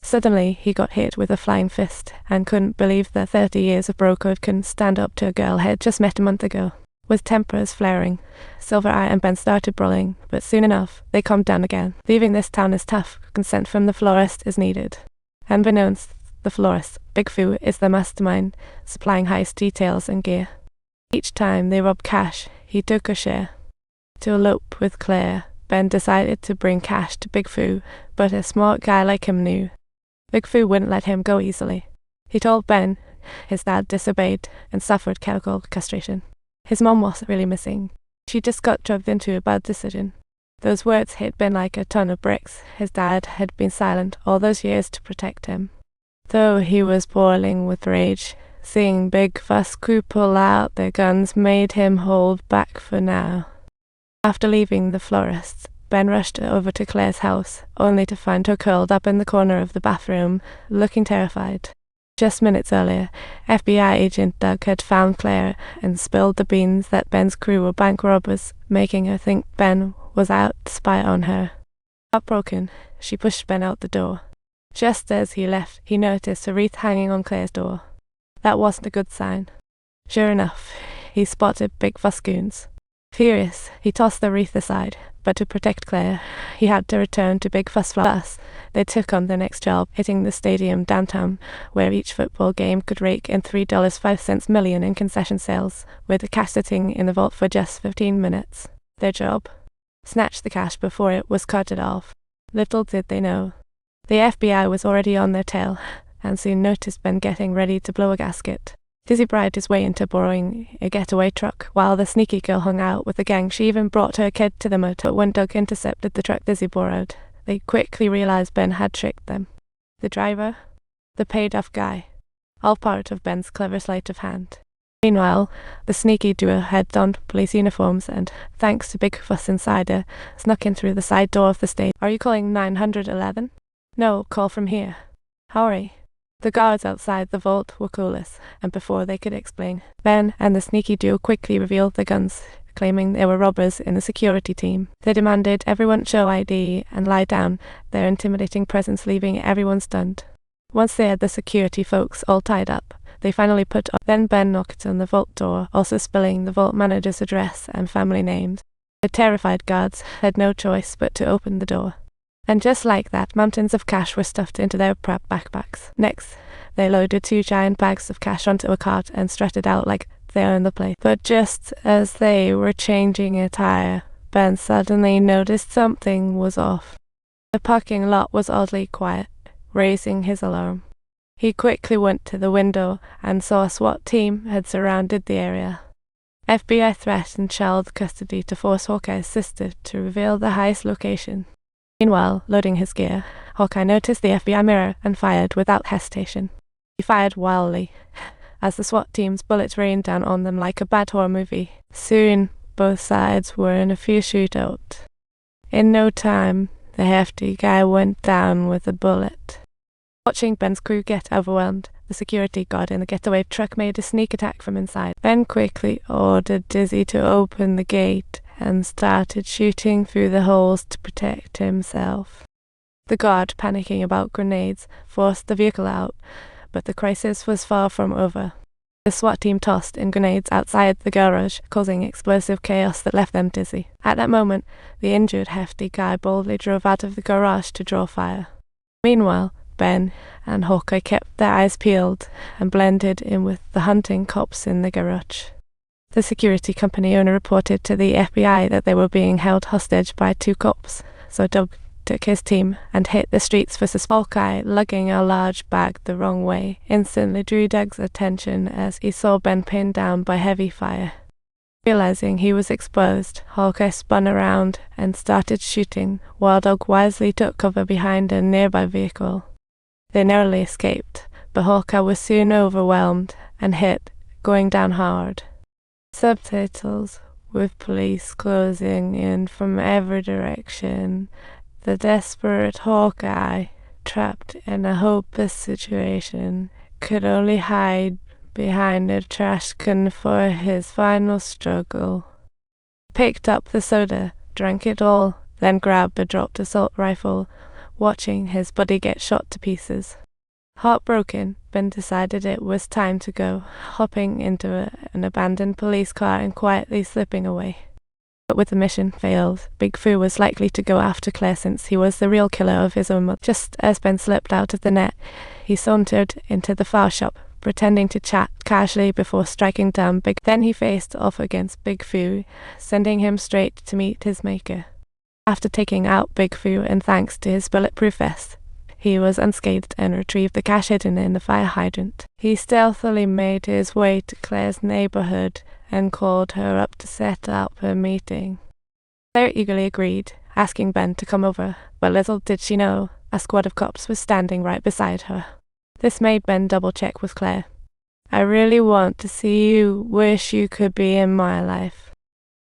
Suddenly, he got hit with a flying fist and couldn't believe that 30 years of bro code couldn't stand up to a girl he'd just met a month ago. With tempers flaring, Silver Eye and Ben started brawling, but soon enough, they calmed down again. Leaving this town is tough. Consent from the florist is needed. Unbeknownst, the florist, Big Foo, is the mastermind, supplying Heist details and gear. Each time they robbed Cash, he took a share. To elope with Claire, Ben decided to bring Cash to Big Foo, but a smart guy like him knew. Big Foo wouldn't let him go easily. He told Ben his dad disobeyed and suffered chemical castration. His mom wasn't really missing. She just got drugged into a bad decision. Those words hit Ben like a ton of bricks. His dad had been silent all those years to protect him. Though he was boiling with rage, seeing Big Fuss crew pull out their guns made him hold back for now. After leaving the florist's, Ben rushed over to Claire's house, only to find her curled up in the corner of the bathroom, looking terrified. Just minutes earlier, FBI agent Doug had found Claire and spilled the beans that Ben's crew were bank robbers, making her think Ben was out to spy on her. Heartbroken, she pushed Ben out the door. Just as he left, he noticed a wreath hanging on Claire's door. That wasn't a good sign. Sure enough, he spotted Big Fuss goons. Furious, he tossed the wreath aside, but to protect Claire, he had to return to Big Fuss Flats. They took on the next job, hitting the stadium downtown, where each football game could rake in $3.05 million in concession sales, with the cash sitting in the vault for just 15 minutes. Their job? Snatch the cash before it was carted off. Little did they know. The FBI was already on their tail, and soon noticed Ben getting ready to blow a gasket. Dizzy bribed his way into borrowing a getaway truck, while the sneaky girl hung out with the gang. She even brought her kid to the motel. But when Doug intercepted the truck Dizzy borrowed, they quickly realized Ben had tricked them. The driver? The paid-off guy. All part of Ben's clever sleight of hand. Meanwhile, the sneaky duo had donned police uniforms and, thanks to Big Fuss Insider, snuck in through the side door of the stage. Are you calling 911? No, call from here. Hurry. The guards outside the vault were clueless, and before they could explain, Ben and the sneaky duo quickly revealed their guns, claiming they were robbers in the security team. They demanded everyone show ID and lie down, their intimidating presence leaving everyone stunned. Once they had the security folks all tied up, they finally put on. Then Ben knocked on the vault door, also spilling the vault manager's address and family names. The terrified guards had no choice but to open the door. And just like that, mountains of cash were stuffed into their prep backpacks. Next, they loaded 2 giant bags of cash onto a cart and strutted out like they owned the place. But just as they were changing attire, Ben suddenly noticed something was off. The parking lot was oddly quiet, raising his alarm. He quickly went to the window and saw a SWAT team had surrounded the area. FBI threatened child custody to force Hawkeye's sister to reveal the Heist location. Meanwhile, loading his gear, Hawkeye noticed the FBI mirror and fired without hesitation. He fired wildly, as the SWAT team's bullets rained down on them like a bad horror movie. Soon, both sides were in a fierce shootout. In no time, the hefty guy went down with a bullet. Watching Ben's crew get overwhelmed, the security guard in the getaway truck made a sneak attack from inside. Ben quickly ordered Dizzy to open the gate and started shooting through the holes to protect himself. The guard, panicking about grenades, forced the vehicle out, but the crisis was far from over. The SWAT team tossed in grenades outside the garage, causing explosive chaos that left them dizzy. At that moment, the injured hefty guy boldly drove out of the garage to draw fire. Meanwhile, Ben and Hawkeye kept their eyes peeled and blended in with the hunting cops in the garage. The security company owner reported to the FBI that they were being held hostage by 2 cops, so Doug took his team and hit the streets for Hawkeye, lugging a large bag the wrong way, instantly drew Doug's attention as he saw Ben pinned down by heavy fire. Realizing he was exposed, Hawkeye spun around and started shooting, while Doug wisely took cover behind a nearby vehicle. They narrowly escaped, but Hawkeye was soon overwhelmed and hit, going down hard. Subtitles, with police closing in from every direction. The desperate Hawkeye, trapped in a hopeless situation, could only hide behind a trash can for his final struggle. Picked up the soda, drank it all, then grabbed a dropped assault rifle, watching his buddy get shot to pieces. Heartbroken, Ben decided it was time to go, hopping into an abandoned police car and quietly slipping away. But with the mission failed, Big Fu was likely to go after Claire since he was the real killer of his own mother. Just as Ben slipped out of the net, he sauntered into the flower shop, pretending to chat casually before striking down Big. Then he faced off against Big Fu, sending him straight to meet his maker. After taking out Big Fu and thanks to his bulletproof vest, he was unscathed and retrieved the cash hidden in the fire hydrant. He stealthily made his way to Claire's neighborhood and called her up to set up a meeting. Claire eagerly agreed, asking Ben to come over, but little did she know, a squad of cops was standing right beside her. This made Ben double-check with Claire. "I really want to see you. Wish you could be in my life."